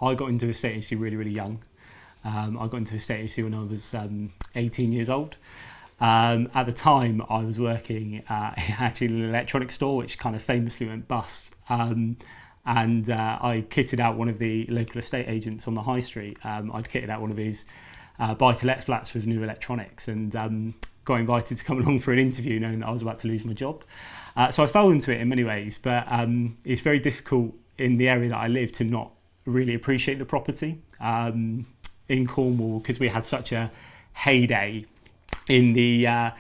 I got into estate agency really, really young. I got into estate agency when I was 18 years old. At the time, I was working actually in an electronics store, which kind of famously went bust. And I kitted out one of the local estate agents on the high street. I'd kitted out one of his buy-to-let flats with new electronics, and got invited to come along for an interview knowing that I was about to lose my job. So I fell into it in many ways, but it's very difficult in the area that I live to not really appreciate the property in Cornwall, because we had such a heyday in the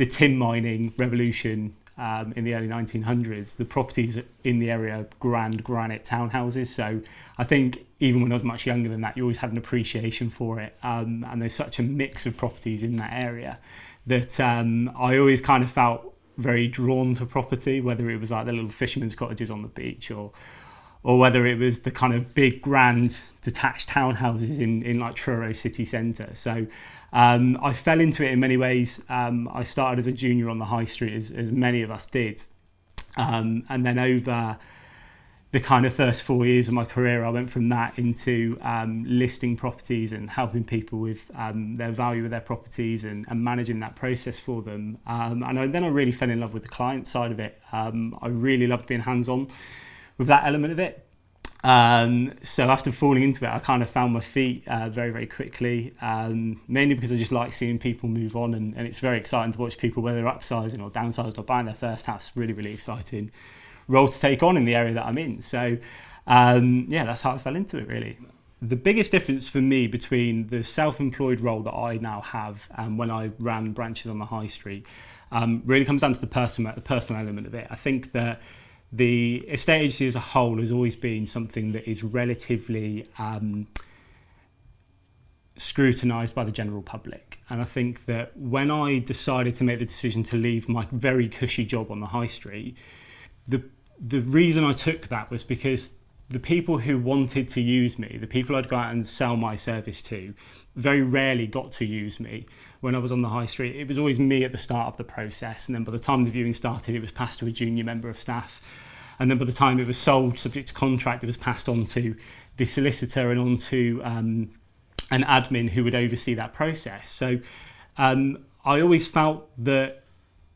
tin mining revolution in the early 1900s. The properties in the area are grand granite townhouses. So I think even when I was much younger than that, you always had an appreciation for it. And there's such a mix of properties in that area that I always kind of felt very drawn to property, whether it was like the little fishermen's cottages on the beach or whether it was the kind of big grand detached townhouses in like Truro city centre. So I fell into it in many ways. I started as a junior on the high street, as many of us did. And then over the kind of first 4 years of my career, I went from that into listing properties and helping people with their value of their properties and managing that process for them. Then I really fell in love with the client side of it. I really loved being hands-on with that element of it. So after falling into it, I kind of found my feet very, very quickly, mainly because I just like seeing people move on, and it's very exciting to watch people, whether they're upsizing or downsizing or buying their first house. Really, really exciting role to take on in the area that I'm in. So that's how I fell into it, really. The biggest difference for me between the self-employed role that I now have and when I ran branches on the high street really comes down to the personal element of it. I think that the estate agency as a whole has always been something that is relatively scrutinised by the general public. And I think that when I decided to make the decision to leave my very cushy job on the high street, the reason I took that was because the people who wanted to use me, the people I'd go out and sell my service to, very rarely got to use me when I was on the high street. It was always me at the start of the process, and then by the time the viewing started, it was passed to a junior member of staff. And then by the time it was sold, subject to contract, it was passed on to the solicitor and on to an admin who would oversee that process. So I always felt that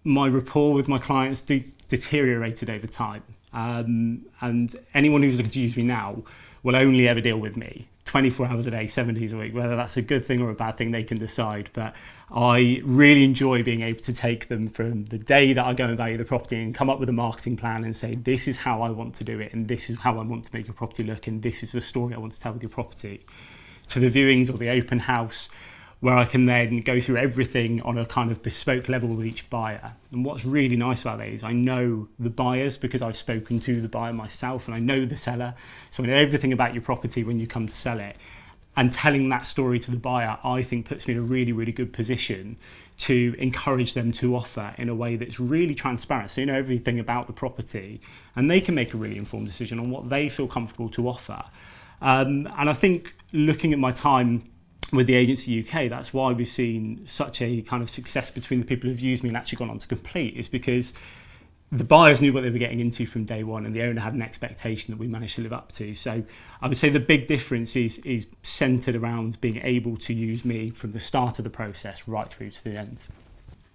my rapport with my clients deteriorated over time. And anyone who's looking to use me now will only ever deal with me 24 hours a day, 7 days a week. Whether that's a good thing or a bad thing, they can decide. But I really enjoy being able to take them from the day that I go and value the property and come up with a marketing plan and say, this is how I want to do it, and this is how I want to make your property look, and this is the story I want to tell with your property, to the viewings or the open house, where I can then go through everything on a kind of bespoke level with each buyer. And what's really nice about that is I know the buyers because I've spoken to the buyer myself, and I know the seller. So I know everything about your property when you come to sell it. And telling that story to the buyer, I think, puts me in a really, really good position to encourage them to offer in a way that's really transparent. So you know everything about the property, and they can make a really informed decision on what they feel comfortable to offer. And I think looking at my time with the agency UK, that's why we've seen such a kind of success between the people who've used me and actually gone on to complete, is because the buyers knew what they were getting into from day one, and the owner had an expectation that we managed to live up to. So I would say the big difference is centred around being able to use me from the start of the process right through to the end.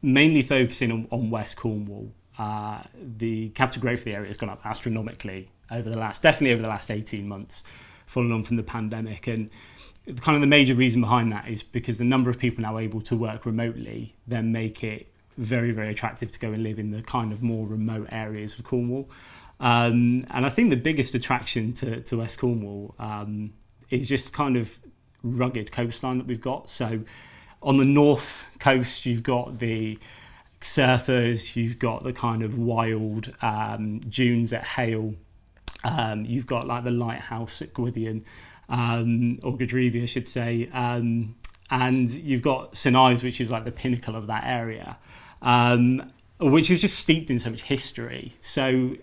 Mainly focusing on West Cornwall. The capital growth of the area has gone up astronomically definitely over the last 18 months, following on from the pandemic. And kind of the major reason behind that is because the number of people now able to work remotely then make it very, very attractive to go and live in the kind of more remote areas of Cornwall. And I think the biggest attraction to West Cornwall is just kind of rugged coastline that we've got. So on the north coast, you've got the surfers, you've got the kind of wild dunes at Hale, you've got like the lighthouse at Gwithian, or Redruth, I should say, and you've got St Ives, which is like the pinnacle of that area, which is just steeped in so much history. So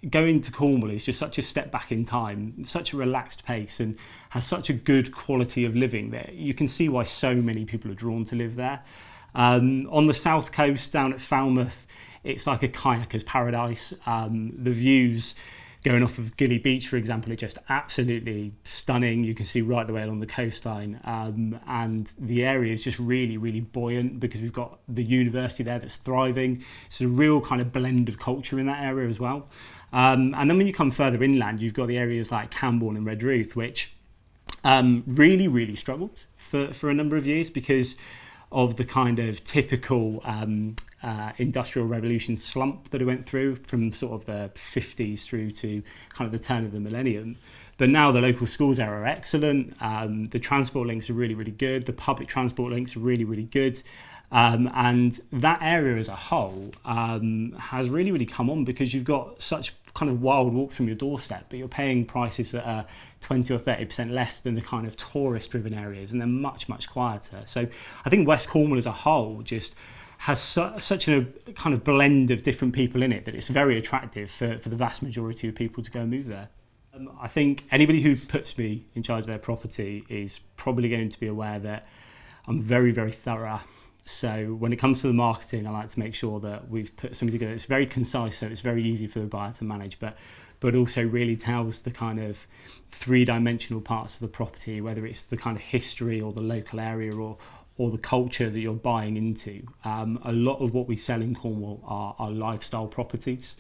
going to Cornwall is just such a step back in time, such a relaxed pace, and has such a good quality of living there. You can see why so many people are drawn to live there. On the south coast, down at Falmouth, it's like a kayaker's paradise. The views Going off of Gilly Beach, for example, it's just absolutely stunning. You can see right the way along the coastline, and the area is just really, really buoyant because we've got the university there that's thriving. It's a real kind of blend of culture in that area as well. And then when you come further inland, you've got the areas like Camborne and Redruth, which really, really struggled for a number of years because of the kind of typical industrial revolution slump that it went through from sort of the 50s through to kind of the turn of the millennium. But now the local schools there are excellent. The transport links are really, really good. The public transport links are really, really good. And that area as a whole has really, really come on because you've got such kind of wild walks from your doorstep, but you're paying prices that are 20 or 30% less than the kind of tourist-driven areas, and they're much, much quieter. So I think West Cornwall as a whole just has such a kind of blend of different people in it that it's very attractive for the vast majority of people to go and move there. I think anybody who puts me in charge of their property is probably going to be aware that I'm very, very thorough. So when it comes to the marketing, I like to make sure that we've put something together that's very concise, so it's very easy for the buyer to manage, but also really tells the kind of three-dimensional parts of the property, whether it's the kind of history or the local area or the culture that you're buying into. A lot of what we sell in Cornwall are lifestyle properties.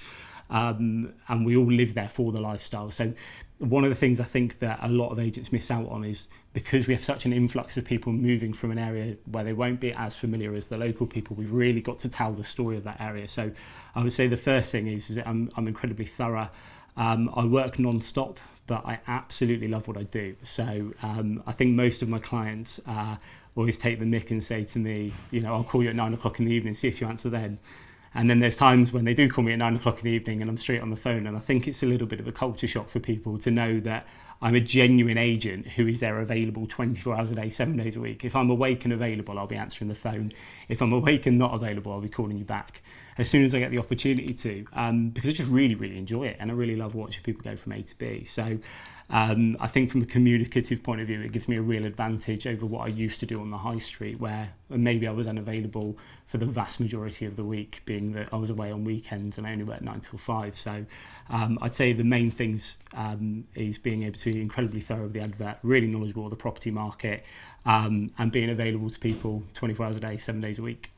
And we all live there for the lifestyle. So one of the things I think that a lot of agents miss out on is because we have such an influx of people moving from an area where they won't be as familiar as the local people, we've really got to tell the story of that area. So I would say the first thing is that I'm incredibly thorough. I work non-stop, but I absolutely love what I do. So I think most of my clients always take the mick and say to me, I'll call you at 9 o'clock in the evening, see if you answer then. And then there's times when they do call me at 9 o'clock in the evening and I'm straight on the phone. And I think it's a little bit of a culture shock for people to know that I'm a genuine agent who is there available 24 hours a day, 7 days a week. If I'm awake and available, I'll be answering the phone. If I'm awake and not available, I'll be calling you back as soon as I get the opportunity to, because I just really, really enjoy it. And I really love watching people go from A to B. So I think from a communicative point of view, it gives me a real advantage over what I used to do on the high street, where maybe I was unavailable for the vast majority of the week, being that I was away on weekends and I only worked 9 till 5. So I'd say the main things is being able to be incredibly thorough with the advert, really knowledgeable of the property market, and being available to people 24 hours a day, 7 days a week.